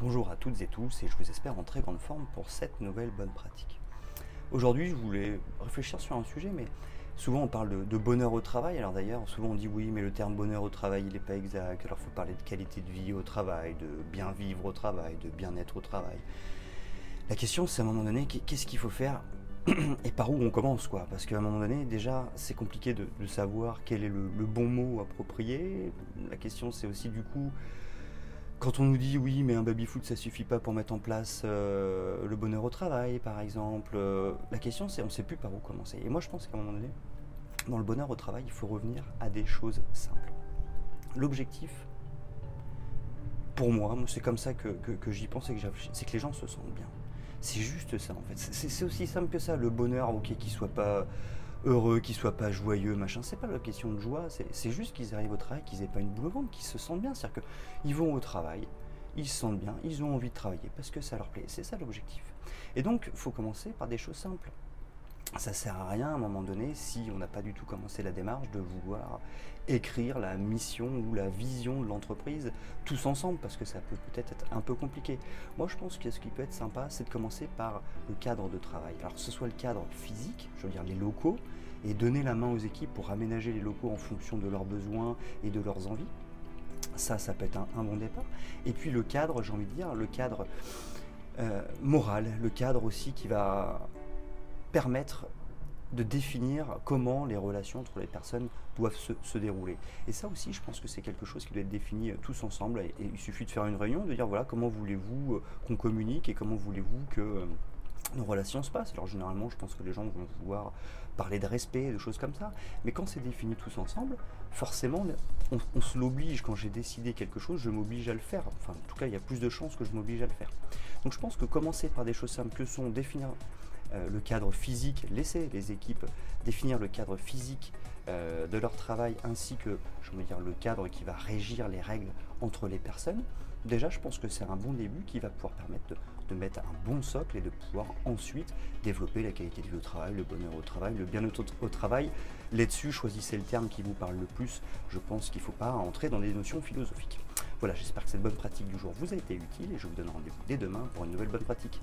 Bonjour à toutes et tous et je vous espère en très grande forme pour cette nouvelle bonne pratique. Aujourd'hui, je voulais réfléchir sur un sujet, mais souvent on parle de bonheur au travail. Alors d'ailleurs, souvent on dit oui, mais le terme bonheur au travail, il n'est pas exact. Alors il faut parler de qualité de vie au travail, de bien vivre au travail, de bien-être au travail. La question, c'est à un moment donné, qu'est-ce qu'il faut faire et par où on commence, quoi. Parce qu'à un moment donné, déjà, c'est compliqué de savoir quel est le bon mot approprié. La question, c'est aussi du coup, quand on nous dit oui, mais un baby-foot ça suffit pas pour mettre en place le bonheur au travail, par exemple, la question c'est on sait plus par où commencer. Et moi je pense qu'à un moment donné, dans le bonheur au travail, il faut revenir à des choses simples. L'objectif, pour moi c'est comme ça que j'y pense et que j'affiche, c'est que les gens se sentent bien. C'est juste ça en fait. C'est aussi simple que ça. Le bonheur, ok, qu'il soit pas heureux, qu'ils soient pas joyeux, machin, c'est pas la question de joie, c'est juste qu'ils arrivent au travail, qu'ils aient pas une boule au ventre, qu'ils se sentent bien. C'est-à-dire qu'ils vont au travail, ils se sentent bien, ils ont envie de travailler parce que ça leur plaît. C'est ça l'objectif. Et donc, il faut commencer par des choses simples. Ça sert à rien à un moment donné si on n'a pas du tout commencé la démarche de vouloir écrire la mission ou la vision de l'entreprise tous ensemble parce que ça peut peut-être être un peu compliqué. Moi je pense que ce qui peut être sympa c'est de commencer par le cadre de travail. Alors que ce soit le cadre physique, je veux dire les locaux, et donner la main aux équipes pour aménager les locaux en fonction de leurs besoins et de leurs envies. Ça peut être un bon départ. Et puis le cadre, j'ai envie de dire, le cadre moral, le cadre aussi qui va permettre de définir comment les relations entre les personnes doivent se dérouler. Et ça aussi, je pense que c'est quelque chose qui doit être défini tous ensemble. Et il suffit de faire une réunion, de dire voilà comment voulez-vous qu'on communique et comment voulez-vous que nos relations se passent. Alors généralement, je pense que les gens vont vouloir parler de respect, de choses comme ça. Mais quand c'est défini tous ensemble, forcément, on se l'oblige. Quand j'ai décidé quelque chose, je m'oblige à le faire. Enfin, en tout cas, il y a plus de chances que je m'oblige à le faire. Donc je pense que commencer par des choses simples que sont définir le cadre physique, laisser les équipes définir le cadre physique de leur travail ainsi que je veux dire, le cadre qui va régir les règles entre les personnes, déjà je pense que c'est un bon début qui va pouvoir permettre de mettre un bon socle et de pouvoir ensuite développer la qualité de vie au travail, le bonheur au travail, le bien-être au travail. Là-dessus, choisissez le terme qui vous parle le plus. Je pense qu'il ne faut pas entrer dans des notions philosophiques. Voilà, j'espère que cette bonne pratique du jour vous a été utile et je vous donne rendez-vous dès demain pour une nouvelle bonne pratique.